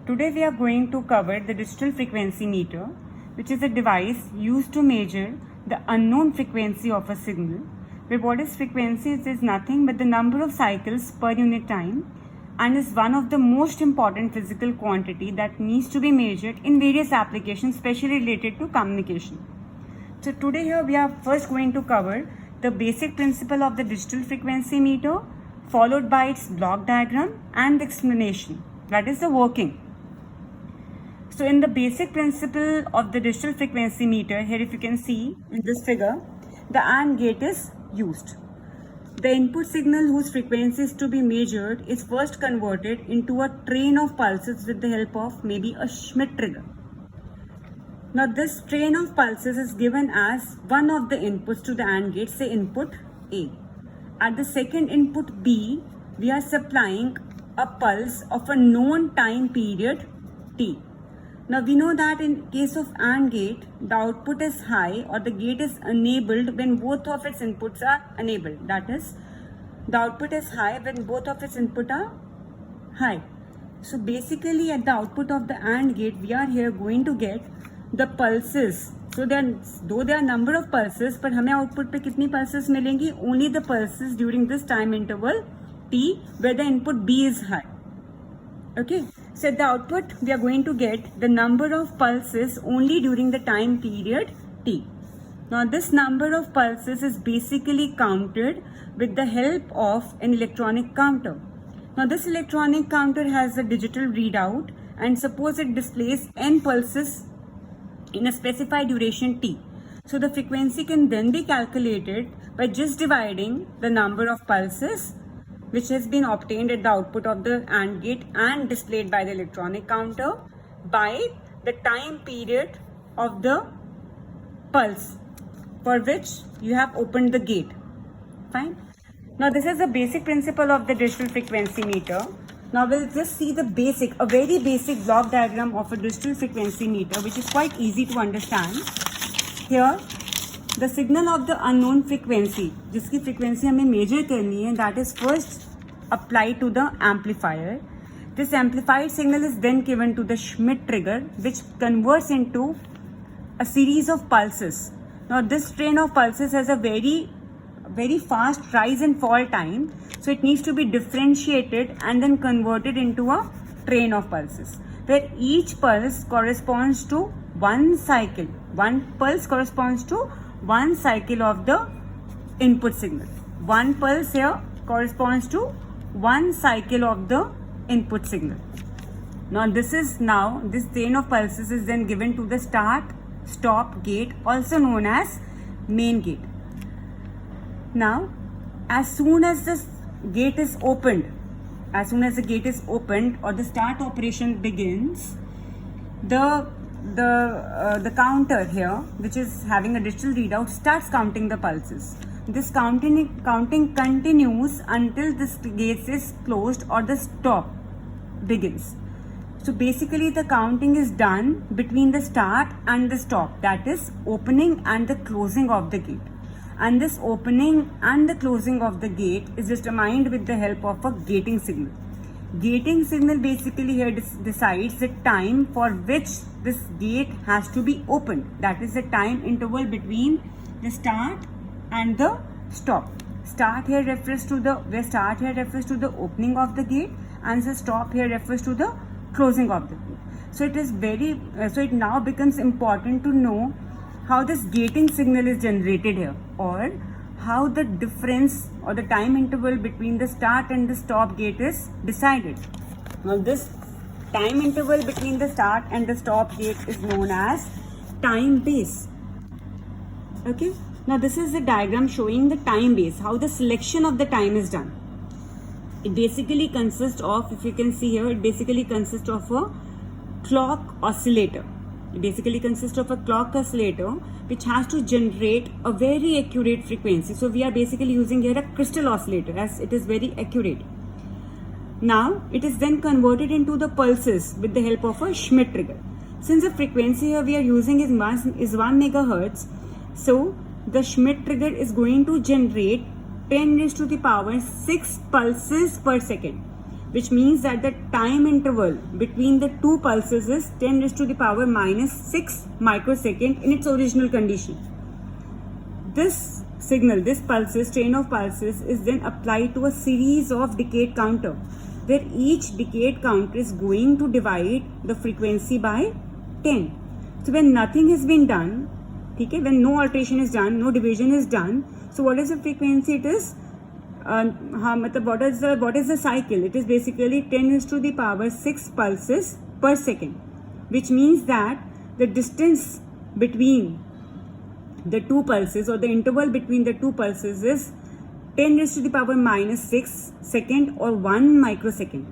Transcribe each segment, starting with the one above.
Today we are going to cover the digital frequency meter, which is a device used to measure the unknown frequency of a signal, where what is frequency is nothing but the number of cycles per unit time and is one of the most important physical quantity that needs to be measured in various applications, especially related to communication. So today here we are first going to cover the basic principle of the digital frequency meter, followed by its block diagram and the explanation, that is the working. So in the basic principle of the digital frequency meter, here if you can see in this figure, the AND gate is used. The input signal whose frequency is to be measured is first converted into a train of pulses with the help of maybe a Schmitt trigger. Now this train of pulses is given as one of the inputs to the AND gate, say input A. At the second input B, we are supplying a pulse of a known time period T. Now we know that in case of AND gate, the output is high or the gate is enabled when both of its inputs are enabled. That is, the output is high when both of its inputs are high. So basically at the output of the AND gate, we are here going to get the pulses. So though there are number of pulses, but हमें output पे कितनी pulses मिलेंगी? Only the pulses during this time interval T, where the input B is high. Okay, so at the output we are going to get the number of pulses only during the time period T. Now this number of pulses is basically counted with the help of an electronic counter. Now this electronic counter has a digital readout, and suppose it displays n pulses in a specified duration T. So the frequency can then be calculated by just dividing the number of pulses which has been obtained at the output of the AND gate and displayed by the electronic counter by the time period of the pulse for which you have opened the gate. Fine. Now this is the basic principle of the digital frequency meter. Now we'll just see the basic, a very basic block diagram of a digital frequency meter, which is quite easy to understand. Here, the signal of the unknown frequency, जिसकी frequency हमें measure करनी है, that is first applied to the amplifier. This amplified signal is then given to the Schmitt trigger, which converts into a series of pulses. Now this train of pulses has a very fast rise and fall time, so it needs to be differentiated and then converted into a train of pulses, where each pulse corresponds to one cycle. One pulse corresponds to one cycle of the input signal. One pulse here corresponds to one cycle of the input signal. Now this train of pulses is then given to the start stop gate, also known as main gate. Now as soon as the gate is opened or the start operation begins, the counter here, which is having a digital readout, starts counting the pulses. This counting continues until this gate is closed or the stop begins. So basically the counting is done between the start and the stop, that is opening and the closing of the gate. And this opening and the closing of the gate is determined with the help of a gating signal. Gating signal basically here decides the time for which this gate has to be opened. That is the time interval between the start and the stop. Start here refers to the opening of the gate, and the stop here refers to the closing of the gate. So it now becomes important to know how this gating signal is generated here, or how the difference or the time interval between the start and the stop gate is decided. Now this time interval between the start and the stop gate is known as time base. Okay, now this is the diagram showing the time base, how the selection of the time is done. It basically consists of, if you can see here, it basically consists of a clock oscillator. Which has to generate a very accurate frequency. So we are basically using here a crystal oscillator, as it is very accurate. Now it is then converted into the pulses with the help of a Schmitt trigger. Since the frequency here we are using is 1 megahertz, so the Schmitt trigger is going to generate 10 raised to the power 6 pulses per second. which means that the time interval between the two pulses is 10 raised to the power minus 6 microsecond in its original condition. This signal, this pulses, chain of pulses, is then applied to a series of decade counter, where each decade counter is going to divide the frequency by 10. So when nothing has been done, okay, when no alteration is done, no division is done, so what is the frequency? It is what is the cycle? It is basically 10 raised to the power 6 pulses per second, which means that the distance between the two pulses, or the interval between the two pulses, is 10 raised to the power minus 6 second, or 1 microsecond.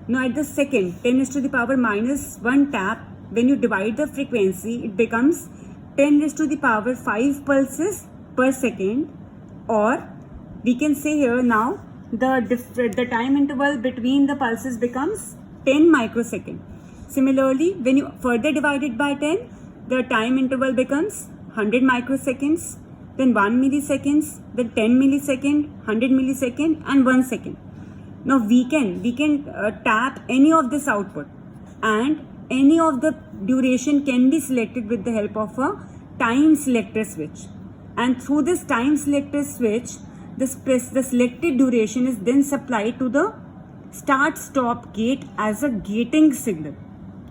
Now at the second 10 raised to the power minus 1 tap, when you divide the frequency, it becomes 10 raised to the power 5 pulses per second, or we can say here now the time interval between the pulses becomes 10 microsecond. Similarly, when you further divide it by 10, the time interval becomes 100 microseconds, then 1 milliseconds, then 10 millisecond, 100 millisecond, and 1 second. Now we can tap any of this output, and any of the duration can be selected with the help of a time selector switch. And through this time selector switch, the selected duration is then supplied to the start stop gate as a gating signal.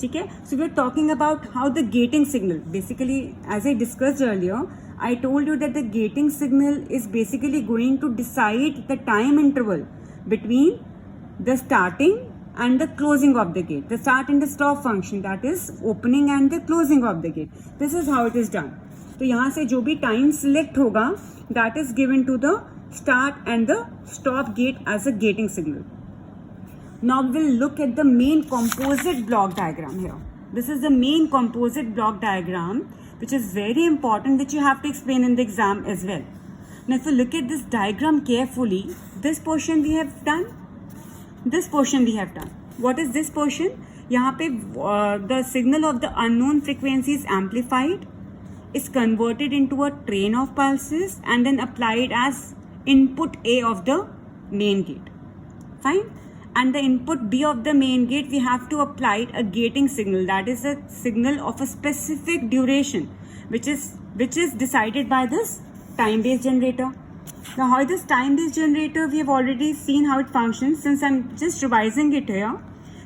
Okay? So we are talking about how the gating signal, basically, as I discussed earlier, I told you that the gating signal is basically going to decide the time interval between the starting and the closing of the gate, the start and the stop function, that is opening and the closing of the gate. This is how it is done. तो यहाँ से जो भी time select होगा, that is given to the start and the stop gate as a gating signal. Now we'll look at the main composite block diagram here. This is the main composite block diagram, which is very important, which you have to explain in the exam as well. Now if you look at this diagram carefully, this portion we have done, this portion we have done. What is this portion? यहाँ पे the signal of the unknown frequency is amplified, is converted into a train of pulses, and then applied as input A of the main gate. Fine. And the input B of the main gate, we have to apply a gating signal, that is a signal of a specific duration, which is decided by this time-based generator. Now how this time-based generator, we have already seen how it functions. Since I'm just revising it here,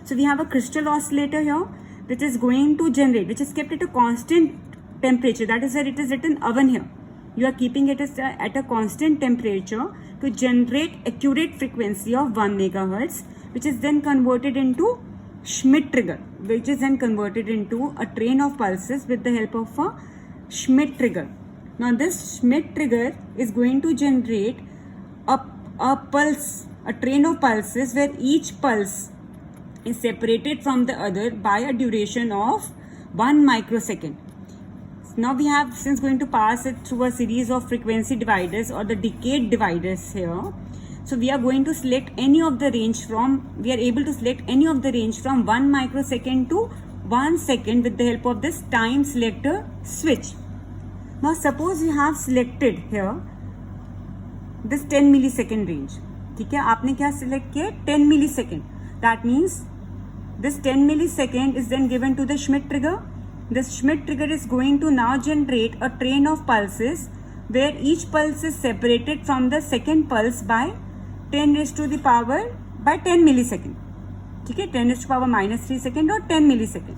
so we have a crystal oscillator here, which is going to generate, which is kept at a constant temperature. That is where it is written oven here. You are keeping it at a constant temperature to generate accurate frequency of 1 megahertz, which is then converted into Schmitt trigger, which is then converted into a train of pulses with the help of a Schmitt trigger. Now this Schmitt trigger is going to generate a pulse, a train of pulses, where each pulse is separated from the other by a duration of 1 microsecond. Now we have, since going to pass it through a series of frequency dividers or the decade dividers here, so we are going to select any of the range from, we are able to select any of the range from 1 microsecond to 1 second with the help of this time selector switch. Now suppose you have selected here this 10 millisecond range. ठीक है, आपने क्या select किया? 10 millisecond. That means this 10 millisecond is then given to the Schmitt trigger. This Schmitt trigger is going to now generate a train of pulses where each pulse is separated from the second pulse by 10 raised to the power by 10 millisecond. ठीक है, 10 raised to power minus 3 second or 10 millisecond.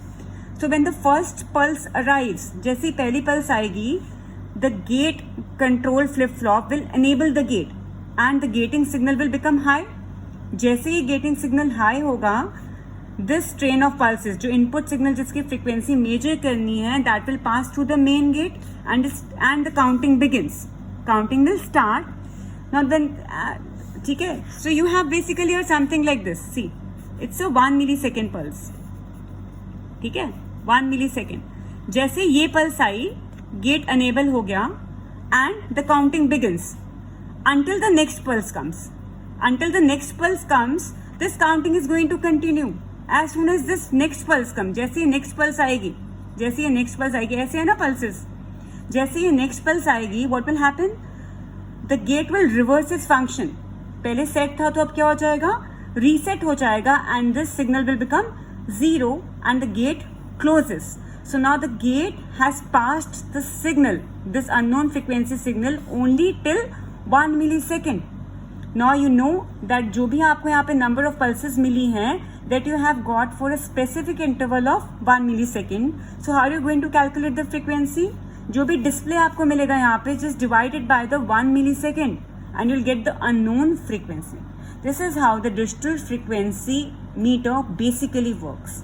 So when the first pulse arrives, जैसे ही पहली pulse आएगी, the gate control flip flop will enable the gate and the gating signal will become high. जैसे ही gating signal high होगा, this train of pulses, जो input signal जिसकी frequency measure करनी है, that will pass through the main gate and the counting begins. Counting will start. Now then, ठीक है, so you have basically something like this. See, it's a 1 millisecond pulse. ठीक है, 1 millisecond. जैसे ये pulse आई, gate enable हो गया and the counting begins until the next pulse comes. Until the next pulse comes, this counting is going to continue. As soon as this next pulse comes, जैसे ये next pulse आएगी, जैसे ये next pulse आएगी, ऐसे है ना pulses, जैसे ये next pulse आएगी, what will happen? The gate will reverse its function. पहले set था तो अब क्या हो जाएगा? रीसेट हो जाएगा and this signal will become 0 and the gate closes. So now the gate has passed the signal, this unknown frequency signal, only till 1 millisecond. Now you know that जो भी आपको यहाँ पे number of pulses मिली हैं that you have got for a specific interval of 1 millisecond. So how are you going to calculate the frequency? जो भी display आपको मिलेगा यहाँ पे just divided by the 1 millisecond and you'll get the unknown frequency. This is how the digital frequency meter basically works.